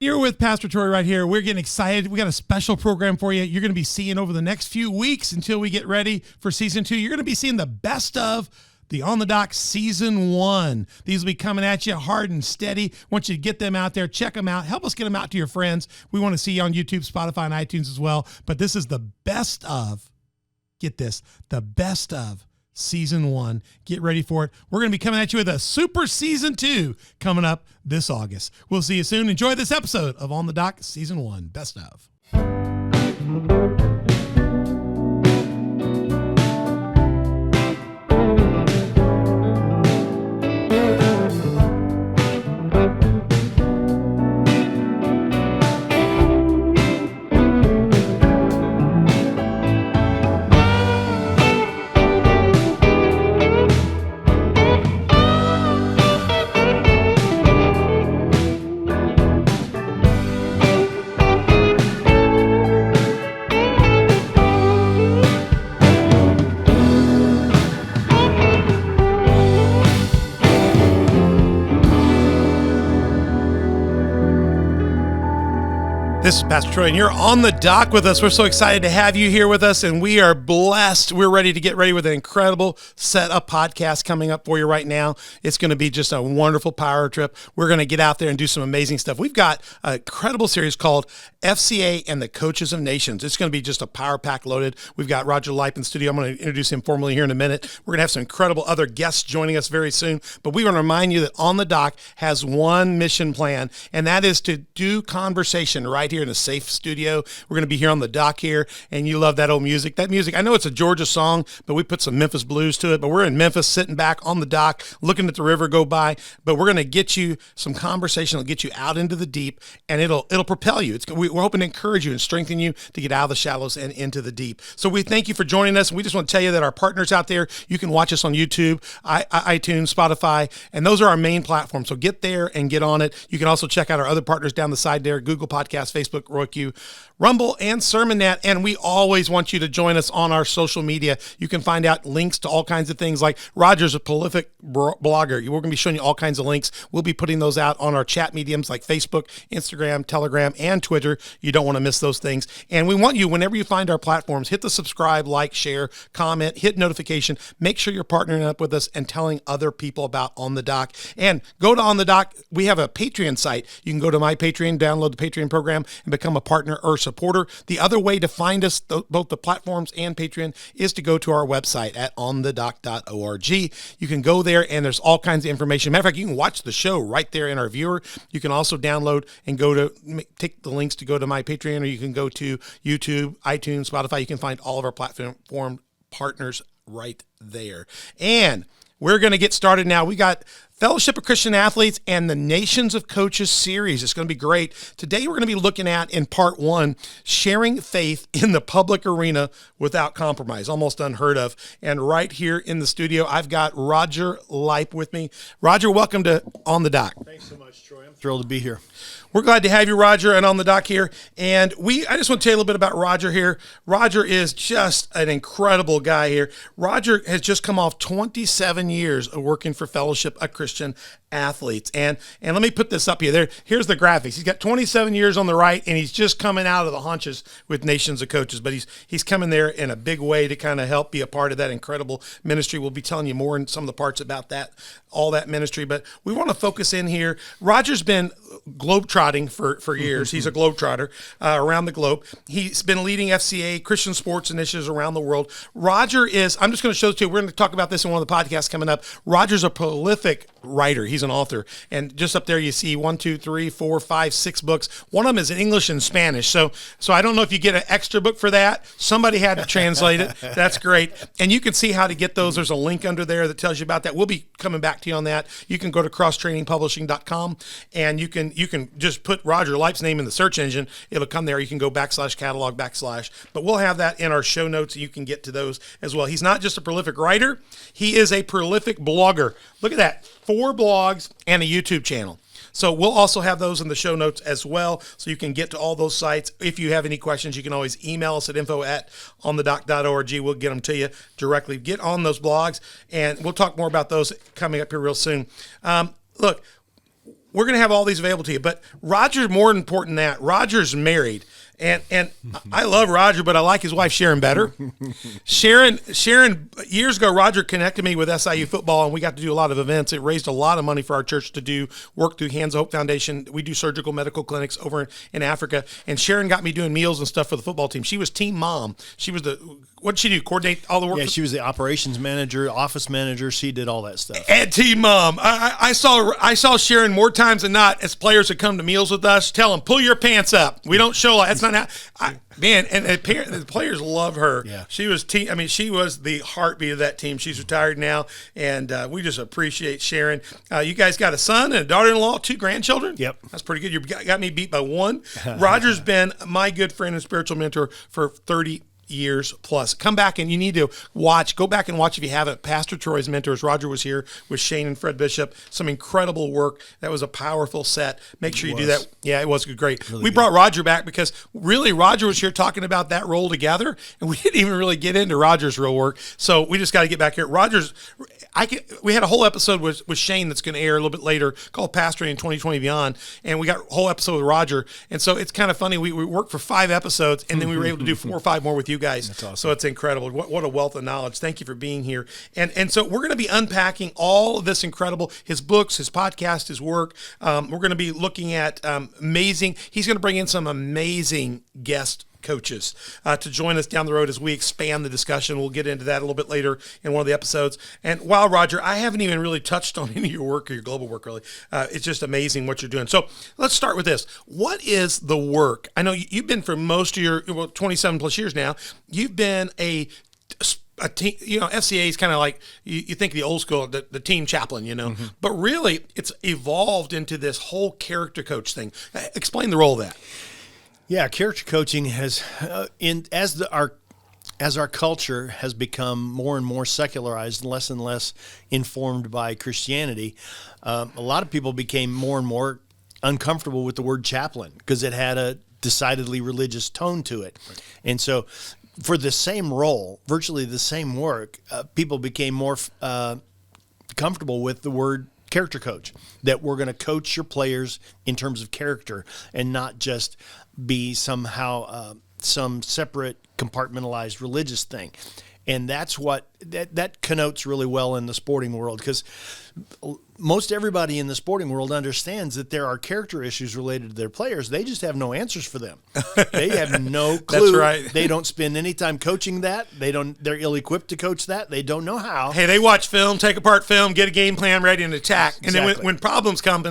You're with Pastor Troy right here. We're getting excited. We got a special program for you. You're going to be seeing over the next few weeks until we get ready for season 2. You're going to be seeing the best of the On the Dock season 1. These will be coming at you hard and steady. I want you to get them out there. Check them out. Help us get them out to your friends. We want to see you on YouTube, Spotify, and iTunes as well. But this is the best of, get this, the best of season 1. Get ready for it. We're going to be coming at you with a super season 2 coming up this August. We'll see you soon. Enjoy this episode of On the Dock season 1, best of. This is Pastor Troy, and you're on the dock with us. We're so excited to have you here with us, and we are blessed. We're ready to get ready with an incredible set of podcasts coming up for you right now. It's going to be just a wonderful power trip. We're going to get out there and do some amazing stuff. We've got an incredible series called FCA and the Coaches of Nations. It's going to be just a power pack loaded. We've got Roger Lipe in studio. I'm going to introduce him formally here in a minute. We're going to have some incredible other guests joining us very soon, but we want to remind you that On the Dock has one mission plan, and that is to do conversation right here in a safe studio. We're going to be here on the dock here, and you love that old music. That music, I know it's a Georgia song, but we put some Memphis blues to it, but we're in Memphis sitting back on the dock, looking at the river go by, but we're going to get you some conversation that'll get you out into the deep, and it'll propel you. We're hoping to encourage you and strengthen you to get out of the shallows and into the deep. So we thank you for joining us, and we just want to tell you that our partners out there, you can watch us on YouTube, iTunes, Spotify, and those are our main platforms. So get there and get on it. You can also check out our other partners down the side there, Google Podcasts, Facebook, Roku, Rumble, and SermonNet. And we always want you to join us on our social media. You can find out links to all kinds of things, like Roger's a prolific blogger. We're going to be showing you all kinds of links. We'll be putting those out on our chat mediums like Facebook, Instagram, Telegram, and Twitter. You don't want to miss those things. And we want you, whenever you find our platforms, hit the subscribe, like, share, comment, hit notification. Make sure you're partnering up with us and telling other people about On the Dock. And go to On the Dock. We have a Patreon site. You can go to my Patreon, download the Patreon program, and become a partner or supporter. The other way to find us, both the platforms and Patreon, is to go to our website at onthedock.org. You can go there, and there's all kinds of information. Matter of fact, you can watch the show right there in our viewer. You can also download and go to, take the links to go to my Patreon, or you can go to YouTube, iTunes, Spotify. You can find all of our platform partners right there. And we're going to get started now. We got Fellowship of Christian Athletes and the Nations of Coaches series. It's going to be great. Today, we're going to be looking at, in part 1, sharing faith in the public arena without compromise, almost unheard of. And right here in the studio, I've got Roger Lipe with me. Roger, welcome to On the Dock. Thanks so much, Troy. I'm thrilled to be here. We're glad to have you, Roger, and On the Dock here. And I just want to tell you a little bit about Roger here. Roger is just an incredible guy here. Roger has just come off 27 years of working for Fellowship of Christian Athletes. And let me put this up here. Here's the graphics. He's got 27 years on the right, and he's just coming out of the haunches with Nations of Coaches. But he's coming there in a big way to kind of help be a part of that incredible ministry. We'll be telling you more in some of the parts about that, all that ministry. But we want to focus in here. Roger's been globetrotting for years. He's a globetrotter around the globe. He's been leading FCA, Christian sports initiatives around the world. Roger is, I'm just going to show it to you. We're going to talk about this in one of the podcasts coming up. Roger's a prolific writer. He's an author. And just up there you see 1, 2, 3, 4, 5, 6 books. One of them is in English and Spanish. So I don't know if you get an extra book for that. Somebody had to translate it. That's great. And you can see how to get those. There's a link under there that tells you about that. We'll be coming back to you on that. You can go to crosstrainingpublishing.com, and you can just put Roger Lipe's name in the search engine. It'll come there. You can go /catalog/. But we'll have that in our show notes, and you can get to those as well. He's not just a prolific writer. He is a prolific blogger. Look at that. 4 blogs and a YouTube channel. So we'll also have those in the show notes as well, so you can get to all those sites. If you have any questions, you can always email us at info@onthedock.org. We'll get them to you directly. Get on those blogs, and we'll talk more about those coming up here real soon. Look, we're going to have all these available to you. But Roger's more important than that. Roger's married. And I love Roger, but I like his wife Sharon better. Sharon, years ago, Roger connected me with SIU football, and we got to do a lot of events. It raised a lot of money for our church to do work through Hands of Hope Foundation. We do surgical medical clinics over in Africa, and Sharon got me doing meals and stuff for the football team. She was team mom. She was what did she do? Coordinate all the work? Yeah, she was the operations manager, office manager. She did all that stuff. And team mom. I saw Sharon more times than not as players would come to meals with us. Tell them, pull your pants up. We don't show. That's not how. Man, and the players love her. Yeah. She was she was the heartbeat of that team. She's retired now, and we just appreciate Sharon. You guys got a son and a daughter-in-law, 2 grandchildren. Yep. That's pretty good. You got me beat by 1. Roger's been my good friend and spiritual mentor for 30 years plus. Come back and you need to go back and watch if you haven't. Pastor Troy's mentors. Roger was here with Shane and Fred Bishop. Some incredible work. That was a powerful set. Make sure you do that. Yeah, it was great. Really we good. brought Roger back because really Roger was here talking about that role together, and we didn't even really get into Roger's real work. So we just got to get back here. We had a whole episode with Shane that's going to air a little bit later called Pastoring in 2020 Beyond, and we got a whole episode with Roger. And so it's kind of funny. We worked for 5 episodes, and then we were able to do 4 or 5 more with you guys. That's awesome. So it's incredible. What a wealth of knowledge. Thank you for being here. And so we're going to be unpacking all of this incredible, his books, his podcast, his work. We're going to be looking at amazing. He's going to bring in some amazing guest coaches to join us down the road as we expand the discussion. We'll get into that a little bit later in one of the episodes. And wow, Roger, I haven't even really touched on any of your work or your global work, really. It's just amazing what you're doing. So let's start with this. What is the work? I know you've been for most of your 27 plus years now. You've been a team, FCA is kind of like, you think the old school, the team chaplain, but really it's evolved into this whole character coach thing. Explain the role of that. Yeah, character coaching has, as our culture has become more and more secularized and less informed by Christianity, a lot of people became more and more uncomfortable with the word chaplain because it had a decidedly religious tone to it. Right. And so for the same role, virtually the same work, people became more comfortable with the word character coach, that we're going to coach your players in terms of character and not just be somehow some separate compartmentalized religious thing. And that's what that connotes really well in the sporting world, because most everybody in the sporting world understands that there are character issues related to their players. They just have no answers for them. They have no clue. That's right. They don't spend any time coaching that. They're ill-equipped to coach that. They don't know how. Hey, they watch film, take apart film, get a game plan ready and attack. And Exactly. then when problems come,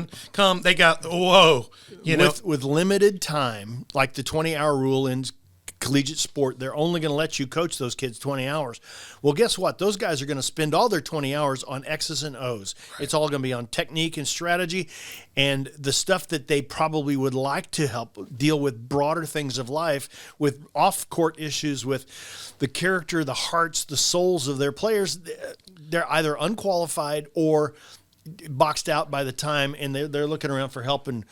they got, whoa. With limited time, like the 20-hour rule in collegiate sport, they're only going to let you coach those kids 20 hours. Well, guess what? Those guys are going to spend all their 20 hours on X's and O's. Right. It's all going to be on technique and strategy, and the stuff that they probably would like to help deal with broader things of life, with off-court issues, with the character, the hearts, the souls of their players. They're either unqualified or boxed out by the time, and they're looking around for help, and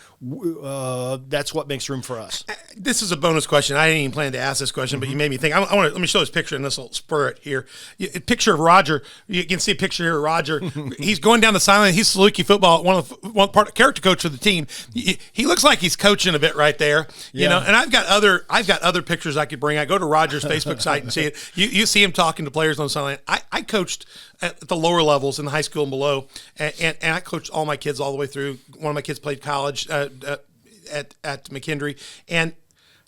that's what makes room for us. This is a bonus question. I didn't even plan to ask this question, but you made me think. Let me show this picture, and this will spur it here. A picture of Roger. You can see a picture here of Roger. He's going down the sideline. He's Saluki football, one part character coach for the team. He looks like he's coaching a bit right there, And I've got other pictures I could bring. I go to Roger's Facebook site and see it. You see him talking to players on the sideline. I coached at the lower levels in the high school and below, and I coached all my kids all the way through. One of my kids played college at McKendree, and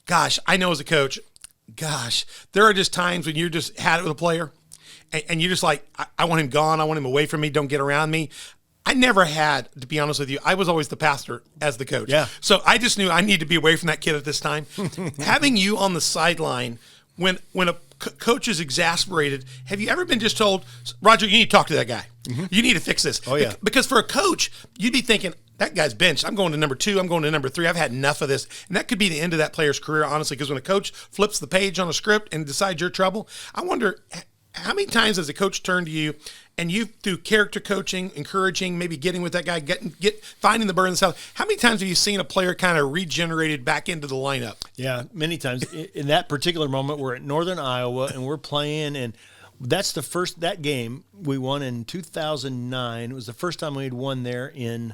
gosh, I know as a coach, there are just times when you just had it with a player, and you're just like, I want him gone, I want him away from me, don't get around me. I never had, to be honest with you, I was always the pastor as the coach. Yeah. So I just knew I need to be away from that kid at this time. Having you on the sideline when a coach is exasperated, have you ever been just told, Roger, you need to talk to that guy. Mm-hmm. You need to fix this. Oh, yeah. Because for a coach, you'd be thinking, that guy's benched. I'm going to number 2. I'm going to number 3. I've had enough of this. And that could be the end of that player's career, honestly, because when a coach flips the page on a script and decides you're trouble, I wonder how many times has a coach turned to you and you, through character coaching, encouraging, maybe getting with that guy, finding the bird in the south, how many times have you seen a player kind of regenerated back into the lineup? Yeah, many times. In that particular moment, we're at Northern Iowa, and we're playing, and that's that game we won in 2009. It was the first time we had won there in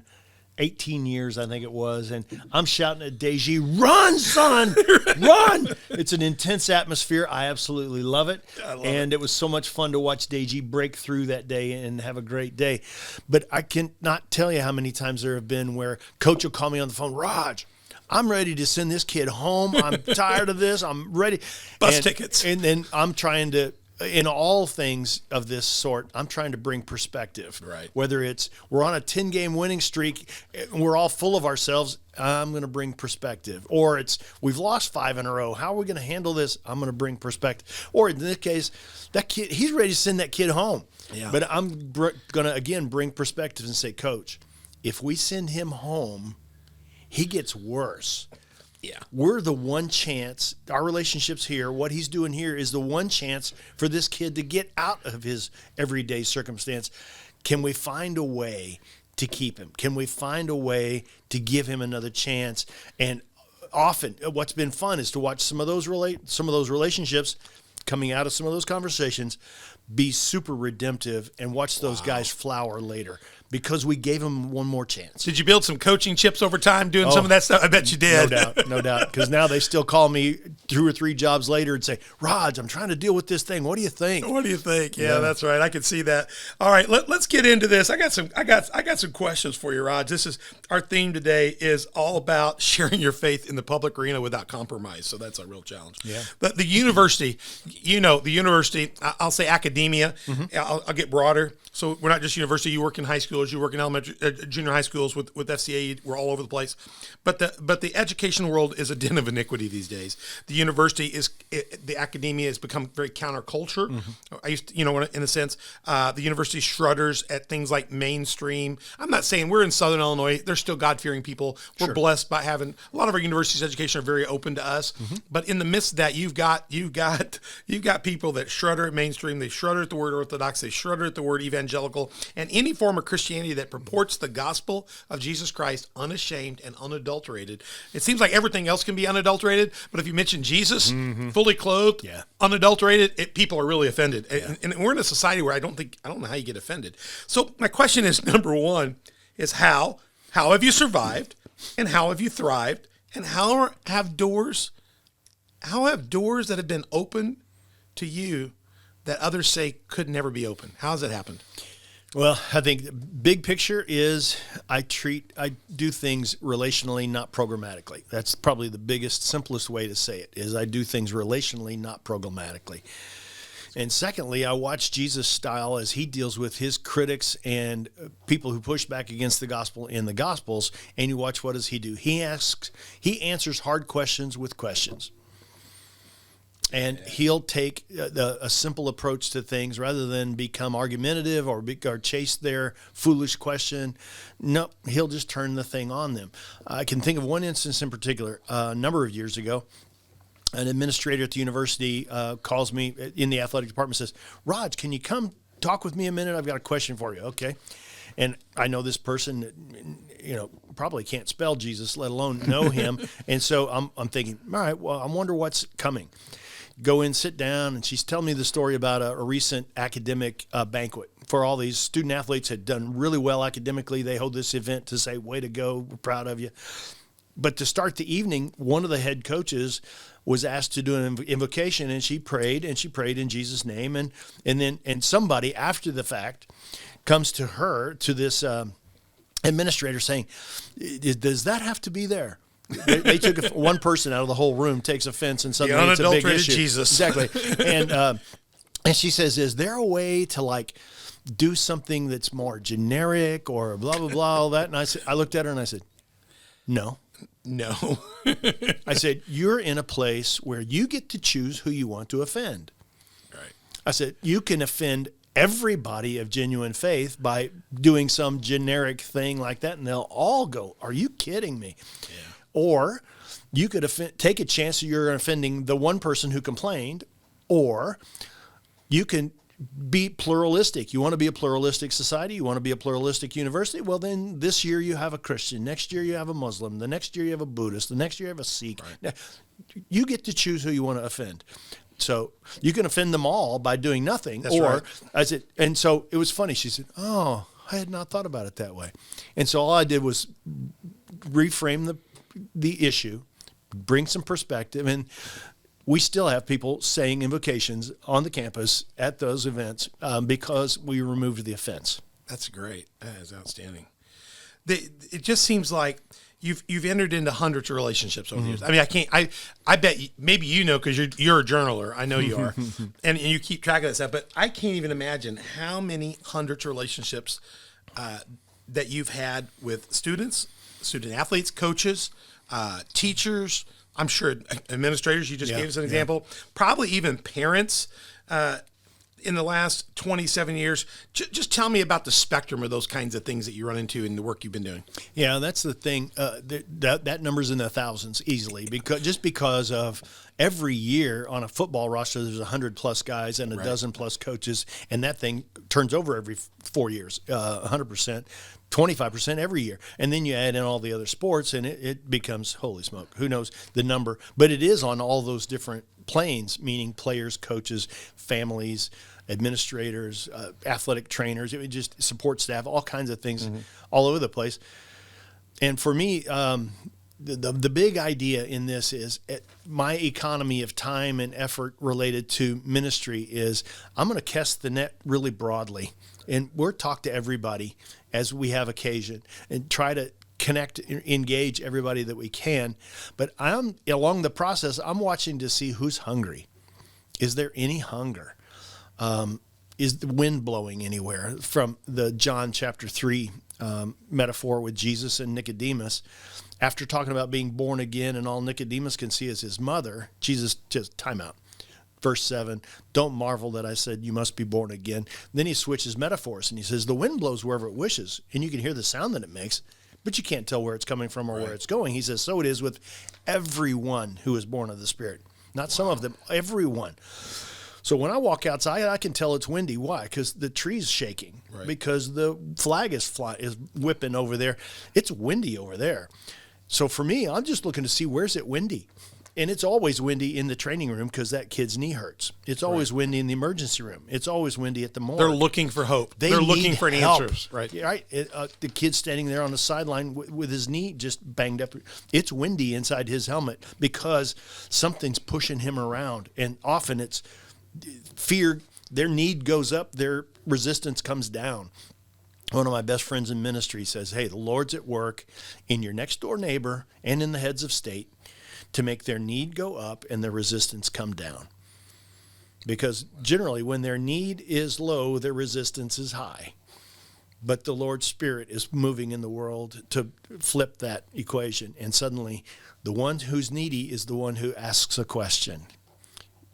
18 years, I think it was, and I'm shouting at Deji, "Run, son, run!" It's an intense atmosphere. I absolutely love it, and it was so much fun to watch Deji break through that day and have a great day. But I cannot tell you how many times there have been where Coach will call me on the phone, "Raj, I'm ready to send this kid home. I'm tired of this. I'm ready." Bus tickets. And then I'm trying to, in all things of this sort, I'm trying to bring perspective. Right. Whether it's we're on a 10-game winning streak, and we're all full of ourselves, I'm going to bring perspective. Or it's we've lost 5 in a row. How are we going to handle this? I'm going to bring perspective. Or in this case, that kid, he's ready to send that kid home. Yeah. But I'm going to, again, bring perspective and say, "Coach, if we send him home, he gets worse. Yeah. We're the one chance, our relationships here, what he's doing here is the one chance for this kid to get out of his everyday circumstance. Can we find a way to keep him? Can we find a way to give him another chance?" And often what's been fun is to watch some of those relationships coming out of some of those conversations be super redemptive and watch those guys flower later because we gave them one more chance. Did you build some coaching chips over time doing some of that stuff? I bet you did. No doubt. Because now they still call me 2 or 3 jobs later and say, "Raj, I'm trying to deal with this thing. What do you think?" What do you think? Yeah, that's right. I can see that. All right, let's get into this. I got some questions for you, Raj. This is our theme today is all about sharing your faith in the public arena without compromise. So that's a real challenge. Yeah. But the university, I'll say academia. I'll get broader. So we're not just university. You work in high schools. You work in elementary, junior high schools with FCA. We're all over the place. But the education world is a den of iniquity these days. The university the academia has become very counterculture. I used to, in a sense, the university strutters at things like mainstream. I'm not saying we're in Southern Illinois. There's still God-fearing people. We're blessed by having a lot of our universities' education are very open to us. But in the midst of that, you've got people that shudder at mainstream. They shudder at the word orthodox. They shudder at the word evangelical, and any form of Christianity that purports the gospel of Jesus Christ unashamed and unadulterated. It seems like everything else can be unadulterated, but if you mention Jesus, fully clothed, unadulterated, people are really offended. And we're in a society where I don't know how you get offended. So my question is, number one, is how have you survived, and how have you thrived, and how have doors that have been open to you that others say could never be open? How has it happened? Well, I think the big picture is I do things relationally, not programmatically. That's probably the biggest, simplest way to say it, is I do things relationally, not programmatically. And secondly, I watch Jesus' style as he deals with his critics and people who push back against the gospel in the Gospels, and you watch, what does he do? He answers hard questions with questions. And he'll take a simple approach to things rather than become argumentative or chase their foolish question. No, he'll just turn the thing on them. I can think of one instance in particular. A number of years ago, an administrator at the university calls me in the athletic department and says, "Raj, can you come talk with me a minute? I've got a question for you." Okay. And I know this person, probably can't spell Jesus, let alone know him. And so I'm thinking, all right, well, I wonder what's coming. Go in, sit down, and she's telling me the story about a recent academic banquet for all these student athletes had done really well academically. They hold this event to say, "Way to go, we're proud of you." But to start the evening, one of the head coaches was asked to do an invocation, and she prayed in Jesus' name, and then somebody after the fact comes to her, to this administrator, saying, "Does that have to be there?" They took one person out of the whole room, takes offense, and suddenly it's a big issue. Jesus. Exactly. And she says, "Is there a way to do something that's more generic or blah blah blah all that?" And I looked at her and I said, "No." I said, "You're in a place where you get to choose who you want to offend." Right. I said, "You can offend everybody of genuine faith by doing some generic thing like that, and they'll all go, 'Are you kidding me?' Yeah. Or you could take a chance that you're offending the one person who complained, or you can be pluralistic. You want to be a pluralistic society? You want to be a pluralistic university? Well, then this year you have a Christian. Next year you have a Muslim. The next year you have a Buddhist. The next year you have a Sikh." Right. Now, you get to choose who you want to offend. So you can offend them all by doing nothing. That's right. I said, and so it was funny. She said, "Oh, I had not thought about it that way. And so all I did was reframe the issue, bring some perspective, and we still have people saying invocations on the campus at those events because we removed the offense. That's great. That is outstanding. It just seems like you've entered into hundreds of relationships over the years. I mean, I bet maybe because you're a journaler. I know you are, and you keep track of that stuff. But I can't even imagine how many hundreds of relationships that you've had with student athletes, coaches, teachers. I'm sure administrators. You just gave us an example. Probably even parents. In the last 27 years, just tell me about the spectrum of those kinds of things that you run into in the work you've been doing. Yeah, that's the thing. That number's in the thousands easily because of every year on a football roster, there's 100+ guys and a dozen plus coaches, and that thing turns over every 4 years, 100%. 25% every year. And then you add in all the other sports and it becomes, holy smoke, who knows the number. But it is on all those different planes, meaning players, coaches, families, administrators, athletic trainers, it just support staff, all kinds of things all over the place. And for me, the big idea in this is my economy of time and effort related to ministry is I'm going to cast the net really broadly. And we'll talk to everybody as we have occasion and try to connect, engage everybody that we can. But along the process, I'm watching to see who's hungry. Is there any hunger? Is the wind blowing anywhere? From the John chapter 3 metaphor with Jesus and Nicodemus, after talking about being born again and all Nicodemus can see is his mother, Jesus just time out. Verse 7, don't marvel that I said you must be born again. Then he switches metaphors and he says, the wind blows wherever it wishes, and you can hear the sound that it makes, but you can't tell where it's coming from or where it's going. He says, so it is with everyone who is born of the Spirit. Not some of them, everyone. So when I walk outside, I can tell it's windy. Why? Because the tree's shaking. Right. Because the flag is whipping over there. It's windy over there. So for me, I'm just looking to see where's it windy. And it's always windy in the training room because that kid's knee hurts. It's always windy in the emergency room. It's always windy at the morgue. They're looking for hope. They're looking for answers. Right. The kid's standing there on the sideline with his knee just banged up. It's windy inside his helmet because something's pushing him around. And often it's fear. Their need goes up. Their resistance comes down. One of my best friends in ministry says, hey, the Lord's at work in your next door neighbor and in the heads of state to make their need go up and their resistance come down. Because generally when their need is low, their resistance is high. But the Lord's Spirit is moving in the world to flip that equation. And suddenly the one who's needy is the one who asks a question.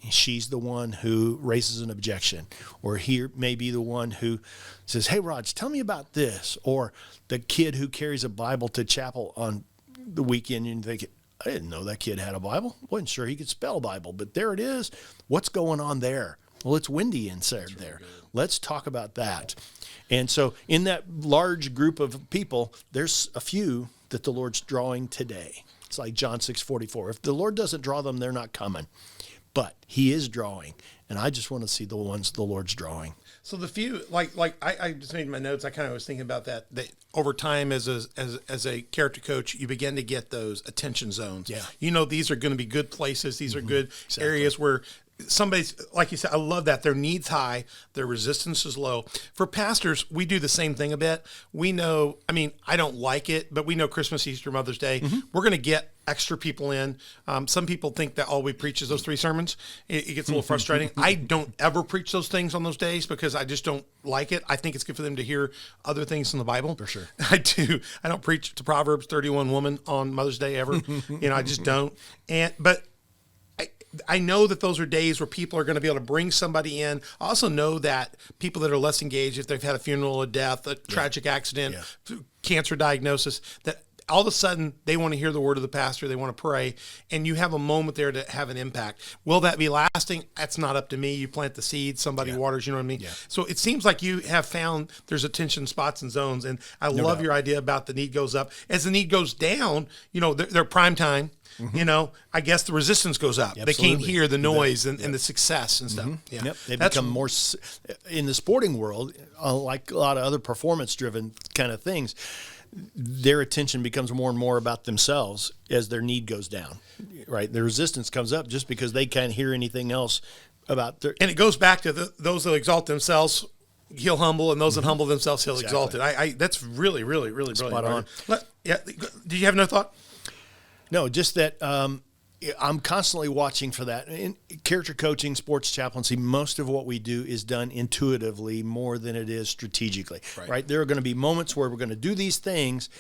She's the one who raises an objection. Or he may be the one who says, hey, Raj, tell me about this. Or the kid who carries a Bible to chapel on the weekend and think, I didn't know that kid had a Bible. Wasn't sure he could spell Bible, but there it is. What's going on there? Well, it's windy inside there. Let's talk about that. And so in that large group of people, there's a few that the Lord's drawing today. It's like John 6:44. If the Lord doesn't draw them, they're not coming. But he is drawing, and I just want to see the ones the Lord's drawing. So the few, like I just made my notes. I kind of was thinking about that over time as a character coach, you begin to get those attention zones. Yeah. These are going to be good places. These are good areas where somebody's, like you said, I love that. Their need's high, their resistance is low. For pastors, we do the same thing a bit. We know, I don't like it, but we know Christmas, Easter, Mother's Day, we're going to get extra people in. Some people think that all we preach is those 3 sermons. It gets a little frustrating. I don't ever preach those things on those days because I just don't like it. I think it's good for them to hear other things in the Bible. For sure. I do. I don't preach to Proverbs 31 woman on Mother's Day ever. I just don't. But I know that those are days where people are going to be able to bring somebody in. I also know that people that are less engaged, if they've had a funeral, a death, a tragic accident, cancer diagnosis, that all of a sudden they want to hear the word of the pastor, they want to pray, and you have a moment there to have an impact. Will that be lasting? That's not up to me. You plant the seed, somebody waters, you know what I mean? Yeah. So it seems like you have found there's attention spots and zones, and I love your idea about the need goes up. As the need goes down, they're prime time. I guess the resistance goes up. Absolutely. They can't hear the noise and the success and stuff. Yeah. Yep. They become more, in the sporting world, like a lot of other performance-driven kind of things, their attention becomes more and more about themselves as their need goes down, right? The resistance comes up just because they can't hear anything else about their... And it goes back to those that exalt themselves, he'll humble, and those that humble themselves, he'll exalt it. That's really, really, really brilliant. Spot on. Did you have no thought? No, just that I'm constantly watching for that. In character coaching, sports chaplaincy, most of what we do is done intuitively more than it is strategically, right? There are going to be moments where we're going to do these things,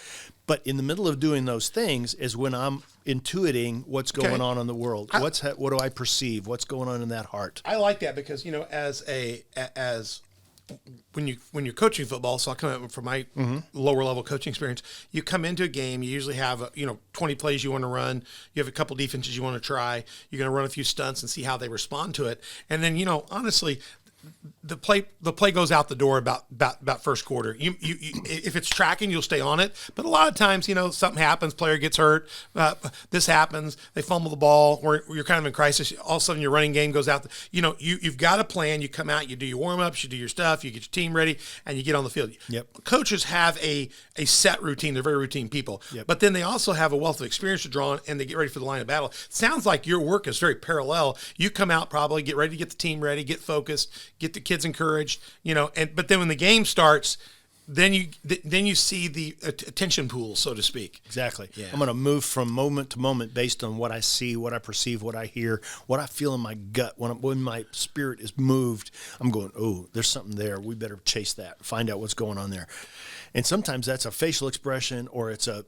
but in the middle of doing those things is when I'm intuiting what's going on in the world. What do I perceive? What's going on in that heart? I like that because, as when you're coaching football, so I'll come up from my lower level coaching experience, you come into a game, you usually have 20 plays you want to run, you have a couple defenses you want to try, you're going to run a few stunts and see how they respond to it, and then honestly, the play goes out the door about first quarter. You if it's tracking, you'll stay on it. But a lot of times, something happens, player gets hurt, this happens, they fumble the ball, or you're kind of in crisis. All of a sudden, your running game goes out. You've got a plan. You come out, you do your warm ups, you do your stuff, you get your team ready, and you get on the field. Yep. Coaches have a set routine. They're very routine people. Yep. But then they also have a wealth of experience to draw on, and they get ready for the line of battle. Sounds like your work is very parallel. You come out probably, get ready to get the team ready, get focused, get the kids encouraged, but then when the game starts, then you see the attention pool, so to speak. Exactly. Yeah. I'm going to move from moment to moment based on what I see, what I perceive, what I hear, what I feel in my gut. When my spirit is moved, I'm going, oh, there's something there. We better chase that, find out what's going on there. And sometimes that's a facial expression, or it's a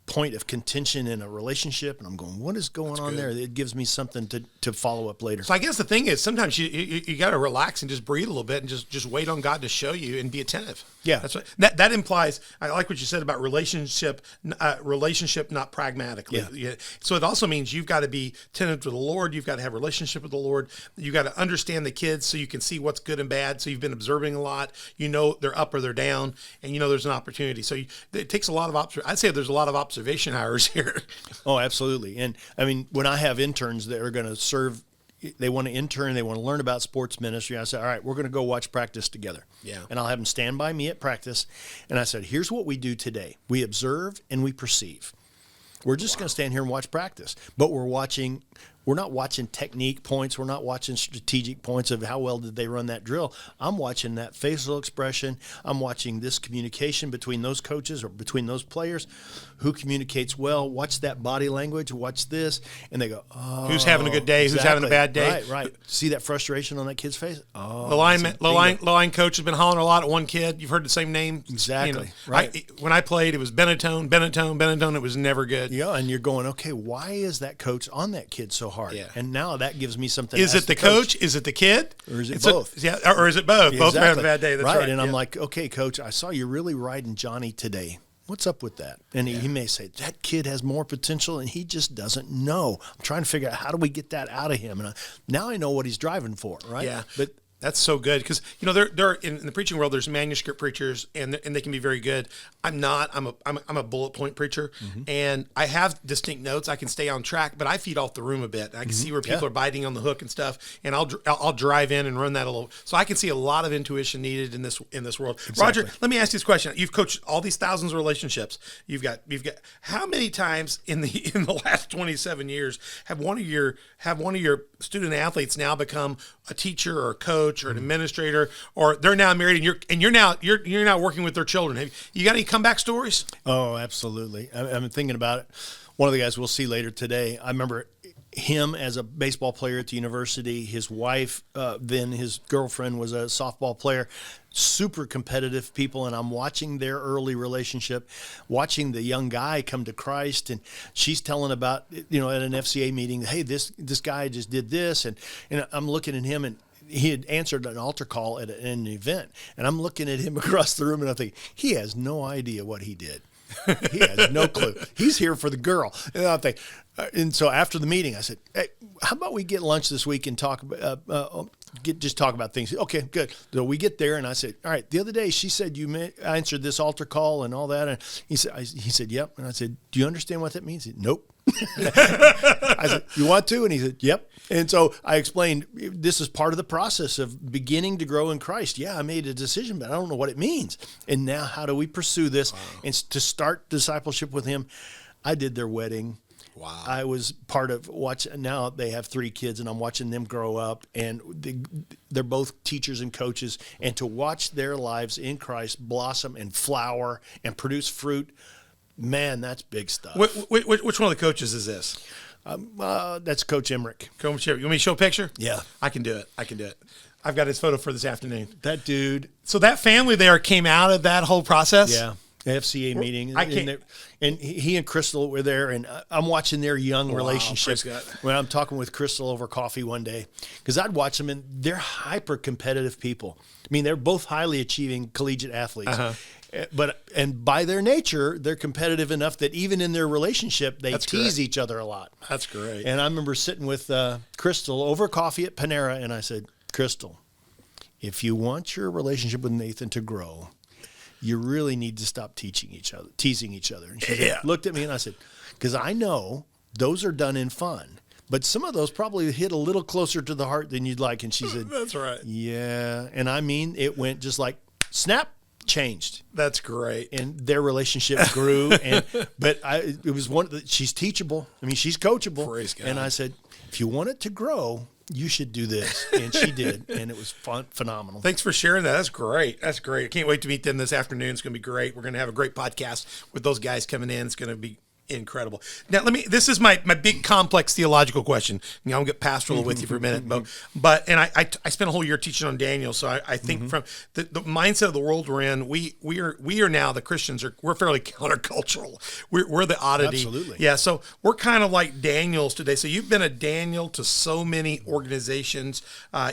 point of contention in a relationship, and I'm going, what is going on there? It gives me something to follow up later. So I guess the thing is, sometimes you got to relax and just breathe a little bit and just wait on God to show you and be attentive. Yeah, that's what that implies. I like what you said about relationship, not pragmatically. Yeah. So it also means you've got to be attentive to the Lord. You've got to have a relationship with the Lord. You got to understand the kids so you can see what's good and bad. So you've been observing a lot. They're up or they're down, and there's an opportunity. So it takes a lot of I'd say there's a lot of observation hours here. Oh, absolutely. And I mean, when I have interns that are going to serve, they want to intern, they want to learn about sports ministry, I say, all right, we're going to go watch practice together. Yeah. And I'll have them stand by me at practice. And I said, here's what we do today. We observe and we perceive. We're just going to stand here and watch practice, but we're not watching technique points. We're not watching strategic points of how well did they run that drill. I'm watching that facial expression. I'm watching this communication between those coaches or between those players. Who communicates well? Watch that body language. Watch this. And they go, oh. Who's having a good day? Exactly. Who's having a bad day? Right. See that frustration on that kid's face? Oh. The line coach has been hollering a lot at one kid. You've heard the same name. Exactly. Right. When I played, it was Benetone. It was never good. Yeah, and you're going, okay, why is that coach on that kid so hard? Yeah. And now that gives me something. Is it the coach? Is it the kid? Or is it both? Or is it both? Exactly. Both are having a bad day. That's right. And I'm like, okay, coach, I saw you really riding Johnny today. What's up with that? And he may say, that kid has more potential and he just doesn't know. I'm trying to figure out how do we get that out of him. And now I know what he's driving for, right? Yeah. But that's so good because there in the preaching world there's manuscript preachers and they can be very good. I'm not. I'm a bullet point preacher, and I have distinct notes. I can stay on track, but I feed off the room a bit. I can see where people are biting on the hook and stuff, and I'll drive in and run that a little. So I can see a lot of intuition needed in this world. Exactly. Roger, let me ask you this question. You've coached all these thousands of relationships. You've got how many times in the last 27 years have one of your student athletes now become a teacher or a coach or an administrator, or they're now married and you're now working with their children? Have you got any comeback stories? Oh, absolutely. I'm thinking about it. One of the guys we'll see later today, I remember him as a baseball player at the university. His wife, then his girlfriend, was a softball player. Super competitive people, and I'm watching their early relationship, watching the young guy come to Christ, and she's telling about, at an FCA meeting, hey, this guy just did this, and I'm looking at him, and he had answered an altar call at an event, and I'm looking at him across the room, and I think, he has no idea what he did. He has no clue. He's here for the girl. And I think, and so after the meeting, I said, "Hey, how about we get lunch this week and talk about just talk about things?" Okay, good. So we get there, and I said, "All right." The other day, she said you answered this altar call and all that, and he said, "Yep." And I said, "Do you understand what that means?" He said, "Nope." I said, "You want to?" And he said, "Yep." And so I explained, this is part of the process of beginning to grow in Christ. Yeah, I made a decision, but I don't know what it means. And now how do we pursue this? Wow. And to start discipleship with him, I did their wedding. Wow. I was part of now they have 3 kids, and I'm watching them grow up, and they're both teachers and coaches. And to watch their lives in Christ blossom and flower and produce fruit, man, that's big stuff. Which one of the coaches is this? That's Coach Emmerich. Coach, you want me to show a picture? Yeah. I can do it. I've got his photo for this afternoon. That dude. So that family there came out of that whole process? Yeah. The FCA meeting. And he and Crystal were there, and I'm watching their young relationship. When I'm talking with Crystal over coffee one day, because I'd watch them, and they're hyper-competitive people. I mean, they're both highly achieving collegiate athletes. Uh-huh. And by their nature, they're competitive enough that even in their relationship, they tease each other a lot. That's great. And I remember sitting with Crystal over coffee at Panera, and I said, "Crystal, if you want your relationship with Nathan to grow, you really need to stop teasing each other." And she looked at me, and I said, "Because I know those are done in fun, but some of those probably hit a little closer to the heart than you'd like." And she said, "That's right." Yeah. And I mean, it went just like snap. Changed. That's great. And their relationship grew. It was she's teachable. I mean, she's coachable. Praise God. And I said, if you want it to grow, you should do this. And she did. And it was phenomenal. Thanks for sharing that. That's great. I can't wait to meet them this afternoon. It's going to be great. We're going to have a great podcast with those guys coming in. It's going to be incredible. Now, this is my big complex theological question. I'm going to get pastoral with you for a minute, but I spent a whole year teaching on Daniel. So I think from the mindset of the world we're in, we are now, the Christians we're fairly countercultural. We're the oddity. Absolutely. Yeah. So we're kind of like Daniels today. So you've been a Daniel to so many organizations,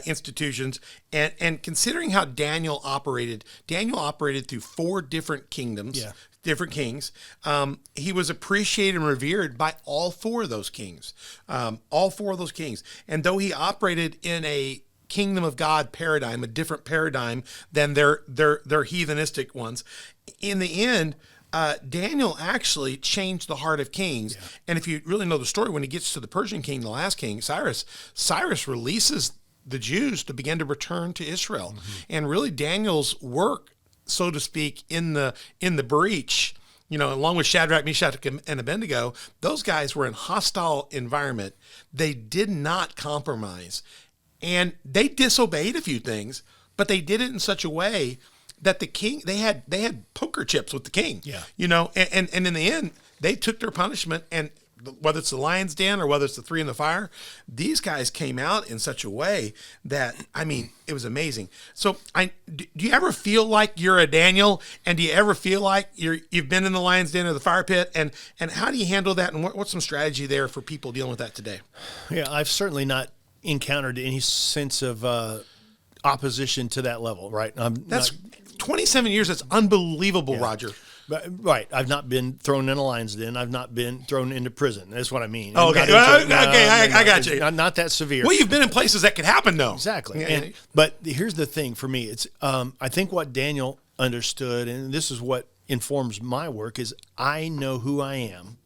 institutions, and considering how Daniel operated through 4 different kingdoms. Yeah. Different kings. He was appreciated and revered by all 4 of those kings. All 4 of those kings. And though he operated in a kingdom of God paradigm, a different paradigm than their heathenistic ones, in the end, Daniel actually changed the heart of kings. Yeah. And if you really know the story, when he gets to the Persian king, the last king, Cyrus releases the Jews to begin to return to Israel. Mm-hmm. And really Daniel's work, so to speak, in the breach, along with Shadrach, Meshach, and Abednego, those guys were in hostile environment. They did not compromise, and they disobeyed a few things, but they did it in such a way that the king, they had poker chips with the king. Yeah, and in the end, they took their punishment, and whether it's the lion's den or whether it's the 3 in the fire, these guys came out in such a way that, I mean, it was amazing. So do you ever feel like you're a Daniel, and do you ever feel like you've been in the lion's den or the fire pit, and how do you handle that, and what's some strategy there for people dealing with that today? Yeah, I've certainly not encountered any sense of opposition to that level, right? That's 27 years. That's unbelievable, yeah. Roger. Right. I've not been thrown in a lion's den. I've not been thrown into prison. That's what I mean. Oh, okay. I got you. Not that severe. Well, you've been in places that could happen, though. Exactly. Yeah. But here's the thing for me. It's I think what Daniel understood, and this is what informs my work, is I know who I am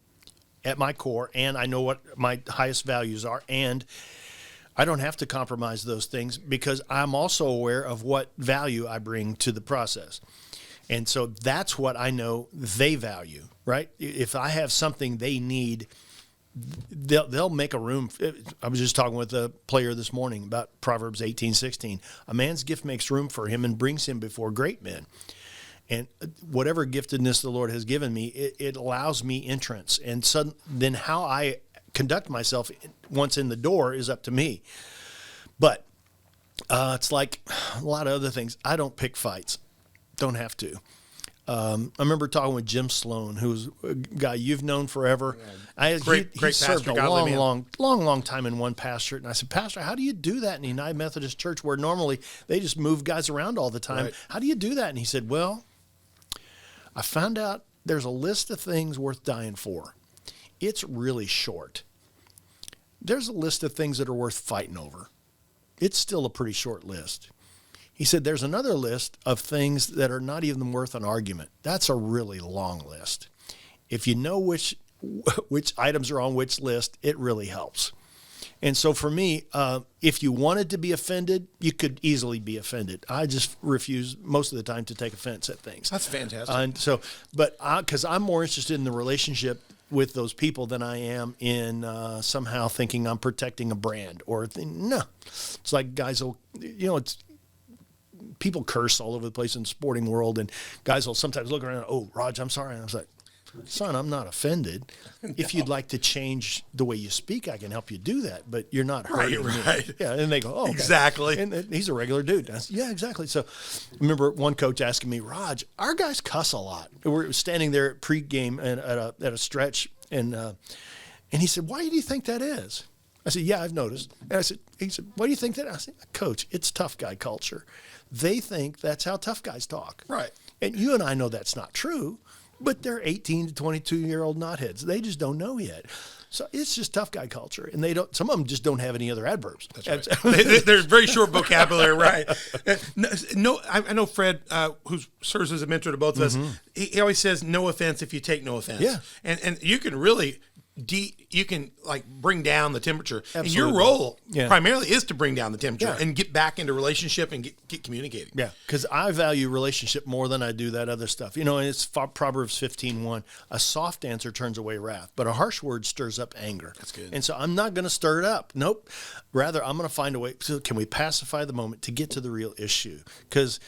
at my core, and I know what my highest values are, and I don't have to compromise those things because I'm also aware of what value I bring to the process. And so that's what I know they value, right? If I have something they need, they'll make a room. I was just talking with a player this morning about Proverbs 18:16. A man's gift makes room for him and brings him before great men. And whatever giftedness the Lord has given me, it allows me entrance. And then how I conduct myself once in the door is up to me. But it's like a lot of other things. I don't pick fights. Don't have to. I remember talking with Jim Sloan, who's a guy you've known forever. Great he served pastor, a long time in one pastorate. And I said, Pastor, how do you do that in the United Methodist Church where normally they just move guys around all the time? Right. How do you do that? And he said, well, I found out there's a list of things worth dying for. It's really short. There's a list of things that are worth fighting over. It's still a pretty short list. He said, there's another list of things that are not even worth an argument. That's a really long list. If you know which items are on which list, it really helps. And so for me, if you wanted to be offended, you could easily be offended. I just refuse most of the time to take offense at things. That's fantastic. And so, but because I'm more interested in the relationship with those people than I am in somehow thinking I'm protecting a brand or no. It's like guys will, it's people curse all over the place in the sporting world, and guys will sometimes look around, oh, Raj, I'm sorry. And I was like, son, I'm not offended. No. If you'd like to change the way you speak, I can help you do that, but you're not hurting me. Right. Yeah, and they go, oh, okay. Exactly. And he's a regular dude. I said, yeah, exactly. So I remember one coach asking me, Raj, our guys cuss a lot. We're standing there at pregame and at a stretch, and he said, why do you think that is? I said, yeah, I've noticed. And he said, why do you think that? I said, Coach, it's tough guy culture. They think that's how tough guys talk. Right. And you and I know that's not true. But they're 18 to 22-year-old knotheads. They just don't know yet. So it's just tough guy culture. And some of them just don't have any other adverbs. That's right. They're very short vocabulary, right? No, I know Fred, who serves as a mentor to both of us, he always says, no offense if you take no offense. Yeah. And you can really... you can bring down the temperature. Absolutely. And your role primarily is to bring down the temperature and get back into relationship and get communicating. Yeah, because I value relationship more than I do that other stuff. And it's Proverbs 15:1. A soft answer turns away wrath, but a harsh word stirs up anger. That's good. And so I'm not going to stir it up. Nope. Rather, I'm going to find a way. So can we pacify the moment to get to the real issue? Because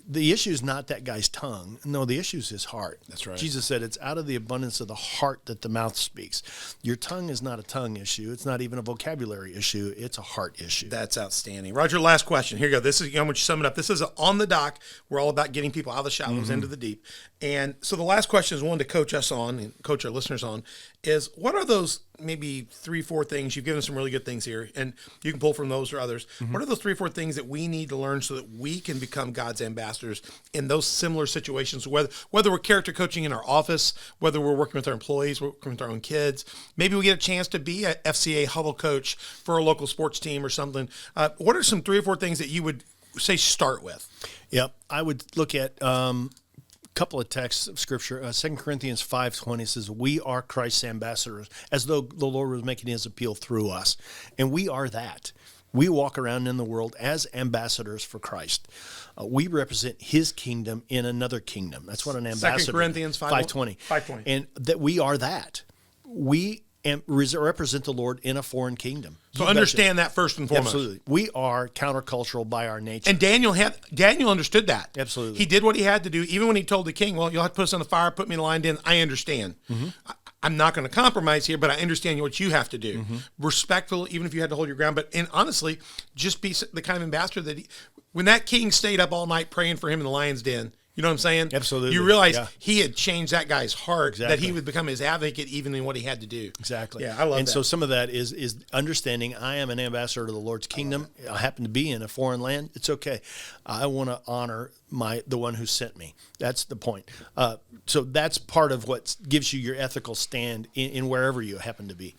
the issue is not that guy's tongue. No, the issue is his heart. That's right. Jesus said it's out of the abundance of the heart that the mouth speaks. Your tongue is not a tongue issue. It's not even a vocabulary issue. It's a heart issue. That's outstanding. Roger, last question. Here you go. This is, I'm going to sum it up. This is On the Dock. We're all about getting people out of the shallows into the deep. And so the last question is one to coach us on and coach our listeners on is, what are those maybe 3-4 things? You've given us some really good things here, and you can pull from those or others. What are those 3-4 things that we need to learn so that we can become God's ambassadors in those similar situations, whether we're character coaching in our office, whether we're working with our employees, working with our own kids, maybe we get a chance to be a FCA huddle coach for a local sports team or something. What are some 3 or 4 things that you would say start with? Yep. I would look at couple of texts of scripture. 2 Corinthians 5:20 says, we are Christ's ambassadors, as though the Lord was making his appeal through us. And we are that. We walk around in the world as ambassadors for Christ. We represent his kingdom in another kingdom. That's what an ambassador 2 Corinthians 5:20. And that we are that. We represent the Lord in a foreign kingdom. So understand that first and foremost. Absolutely. We are countercultural by our nature. And Daniel understood that. Absolutely. He did what he had to do, even when he told the king, well, you'll have to put us on the fire, put me in the lion den. I understand. I'm not going to compromise here, but I understand what you have to do. Respectful, even if you had to hold your ground. And honestly, just be the kind of ambassador that when that king stayed up all night praying for him in the lion's den, you know what I'm saying? Absolutely. You realize he had changed that guy's heart, that he would become his advocate even in what he had to do. Exactly. Yeah, I love that. And so some of that is understanding I am an ambassador to the Lord's kingdom. I happen to be in a foreign land. It's okay. I want to honor the one who sent me. That's the point. So that's part of what gives you your ethical stand in wherever you happen to be.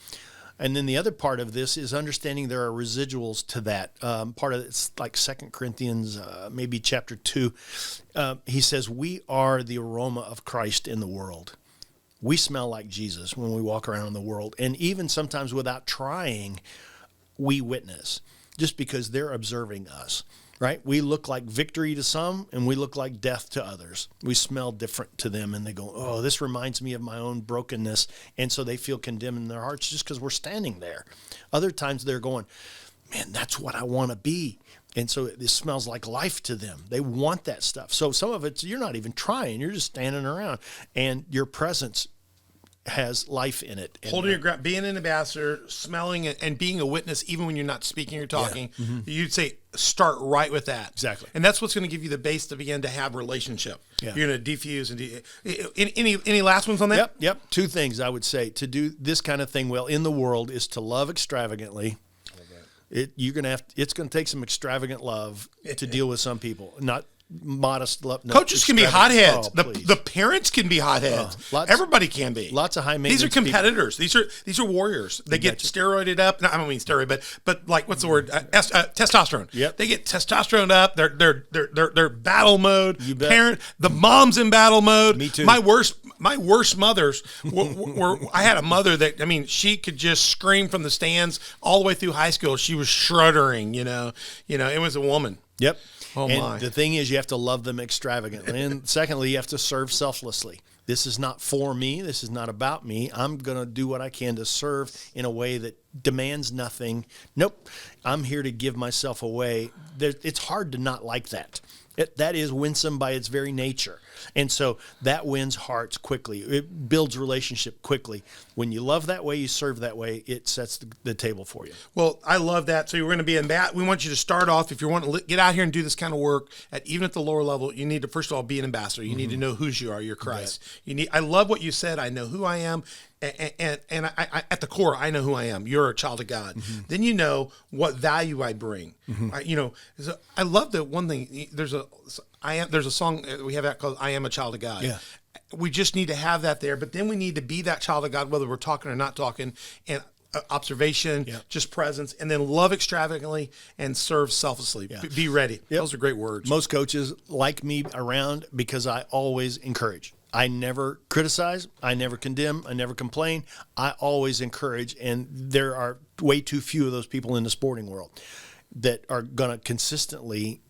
And then the other part of this is understanding there are residuals to that. Part of it's like 2 Corinthians, maybe chapter 2. He says, we are the aroma of Christ in the world. We smell like Jesus when we walk around in the world. And even sometimes without trying, we witness just because they're observing us. Right? We look like victory to some, and we look like death to others. We smell different to them, and they go, oh, this reminds me of my own brokenness. And so they feel condemned in their hearts just because we're standing there. Other times they're going, man, that's what I want to be. And so it smells like life to them. They want that stuff. So some of it's, you're not even trying. You're just standing around, and your presence has life in it. Holding your ground, being an ambassador, smelling it, and being a witness, even when you're not speaking or talking, you'd say start right with that. Exactly. And that's what's going to give you the base to begin to have relationship. Yeah. You're going to diffuse and any last ones on that? Yep. 2 things I would say to do this kind of thing well in the world is to love extravagantly. It's going to take some extravagant love to deal with some people. modest. No, Coaches can be hotheads. Oh, The parents can be hotheads. Everybody can be. Lots of high maintenance. These are competitors. People. These are warriors. They get steroided up. No, I don't mean steroid, but like what's the word? Testosterone. Yep. They get testosterone up. They're battle mode. You bet. The mom's in battle mode. Me too. My worst mothers were I had a mother that, I mean, she could just scream from the stands all the way through high school. She was shuddering. It was a woman. Yep. Oh, and my. the thing is, you have to love them extravagantly. And secondly, you have to serve selflessly. This is not for me. This is not about me. I'm going to do what I can to serve in a way that demands nothing. Nope. I'm here to give myself away. It's hard to not like that. That is winsome by its very nature. And so that wins hearts quickly. It builds relationship quickly. When you love that way, you serve that way, it sets the table for you. Well, I love that. So we're going to be in that. We want you to start off, if you want to get out here and do this kind of work, even at the lower level, you need to, first of all, be an ambassador. You need to know whose you are. You're Christ. I love what you said. I know who I am. And I, at the core, I know who I am. You're a child of God. Then you know what value I bring. I love that one thing. There's a song we have out called "I Am a Child of God." Yeah. We just need to have that there, but then we need to be that child of God, whether we're talking or not talking, and observation, just presence, and then love extravagantly and serve selflessly. Be ready. Those are great words. Most coaches like me around because I always encourage. I never criticize. I never condemn. I never complain. I always encourage. And there are way too few of those people in the sporting world that are going to consistently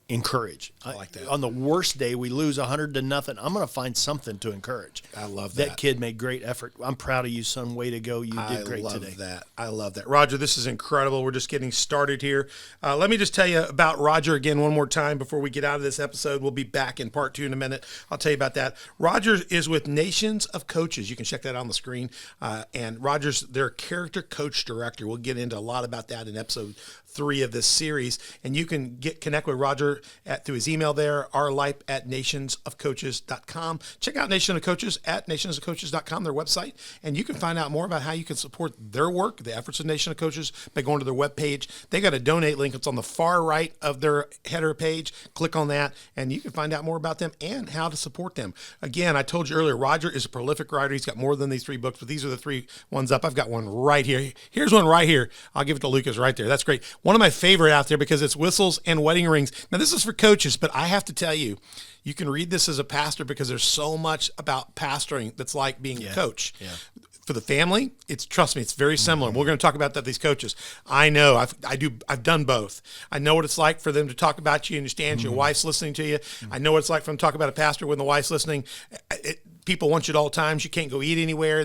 encourage. I like that. On the worst day, we lose 100-0. I'm going to find something to encourage. I love that. That kid made great effort. I'm proud of you, son. Way to go. You did great today. I love that. Roger, this is incredible. We're just getting started here. Let me just tell you about Roger again one more time before we get out of this episode. We'll be back in part 2 in a minute. I'll tell you about that. Roger is with Nations of Coaches. You can check that on the screen. And Roger's their character coach director. We'll get into a lot about that in episode 3 of this series, and you can connect with Roger through his email there, rlipe@nationsofcoaches.com. Check out Nation of Coaches at nationsofcoaches.com, their website, and you can find out more about how you can support their work, the efforts of Nation of Coaches, by going to their webpage. They got a donate link. It's on the far right of their header page. Click on that, and you can find out more about them and how to support them. Again, I told you earlier, Roger is a prolific writer. He's got more than these 3 books, but these are the 3 ones up. I've got one right here. Here's one right here. I'll give it to Lucas right there. That's great. One of my favorite out there because it's Whistles and Wedding Rings. Now, this is for coaches, but I have to tell you, you can read this as a pastor because there's so much about pastoring that's like being a coach. Yeah. For the family, trust me, it's very similar. We're going to talk about that. These coaches, I know, I've done both. I know what it's like for them to talk about you and you stand, your wife's listening to you. I know what it's like for them to talk about a pastor when the wife's listening. People want you at all times. You can't go eat anywhere.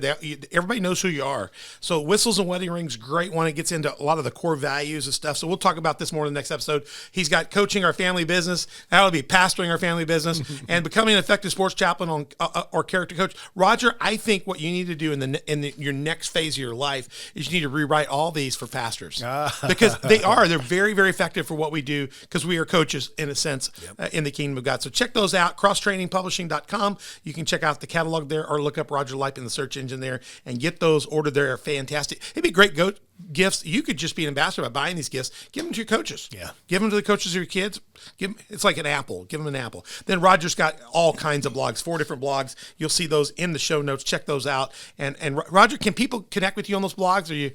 Everybody knows who you are. So Whistles and Wedding Rings, great one. It gets into a lot of the core values and stuff. So we'll talk about this more in the next episode. He's got Coaching Our Family Business. That'll be Pastoring Our Family Business and Becoming an Effective Sports Chaplain or Character Coach. Roger, I think what you need to do in your next phase of your life is you need to rewrite all these for pastors because they're very, very effective for what we do because we are coaches in a sense in the kingdom of God. So check those out, crosstrainingpublishing.com. You can check out the catalog there or look up Roger Lipe in the search engine there and get those ordered. They're fantastic. It'd be great gifts. You could just be an ambassador by buying these gifts. Give them to your coaches. Yeah. Give them to the coaches of your kids. It's like an apple. Give them an apple. Then Roger's got all kinds of blogs, 4 different blogs. You'll see those in the show notes. Check those out. And Roger, can people connect with you on those blogs? Or you?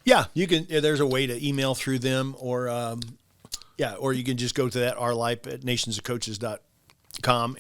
Yeah, you can. There's a way to email through them or you can just go to that rlipe@nationsofcoaches.com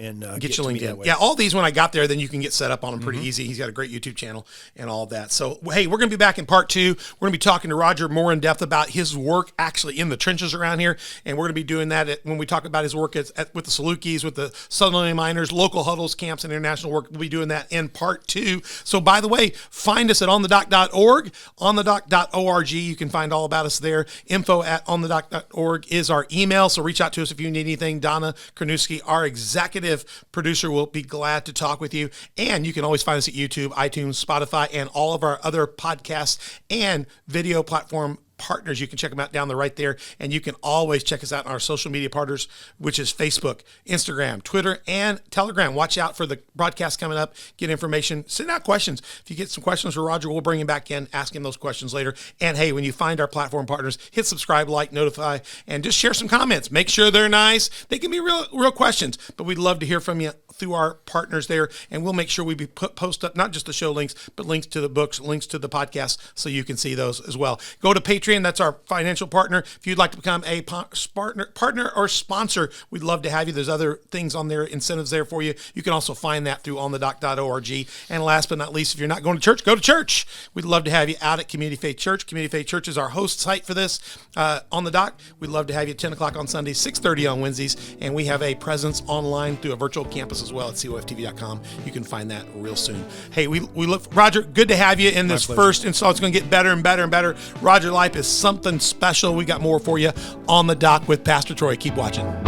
and get your link in. Yeah, all these when I got there, then you can get set up on them pretty easy. He's got a great YouTube channel and all that. So, hey, we're going to be back in part 2. We're going to be talking to Roger more in depth about his work actually in the trenches around here, and we're going to be doing that when we talk about his work with the Salukis, with the Southern Miners, local huddles, camps, and international work. We'll be doing that in part 2. So, by the way, find us at onthedoc.org, onthedoc.org. You can find all about us there. info@onthedoc.org is our email, so reach out to us if you need anything. Donna Kornewski, our executive producer, will be glad to talk with you. And you can always find us at YouTube, iTunes, Spotify, and all of our other podcasts and video platform partners. You can check them out down the right there. And you can always check us out on our social media partners, which is Facebook, Instagram, Twitter, and Telegram. Watch out for the broadcast coming up. Get information. Send out questions. If you get some questions for Roger, we'll bring him back in, ask him those questions later. And hey, when you find our platform partners, hit subscribe, like, notify, and just share some comments. Make sure they're nice. They can be real questions, but we'd love to hear from you through our partners there, and we'll make sure we post up not just the show links, but links to the books, links to the podcast, so you can see those as well. Go to Patreon. That's our financial partner. If you'd like to become a partner or sponsor, we'd love to have you. There's other things on there, incentives there for you. You can also find that through onthedock.org. And last but not least, if you're not going to church, go to church. We'd love to have you out at Community Faith Church. Community Faith Church is our host site for this on the dock. We'd love to have you at 10 o'clock on Sundays, 6:30 on Wednesdays, and we have a presence online through a virtual campus as well at coftv.com. You can find that real soon. Hey, we look, Roger, good to have you in this first install. It's going to get better and better and better. Roger Lipe is something special. We got more for you on the dock with Pastor Troy. Keep watching.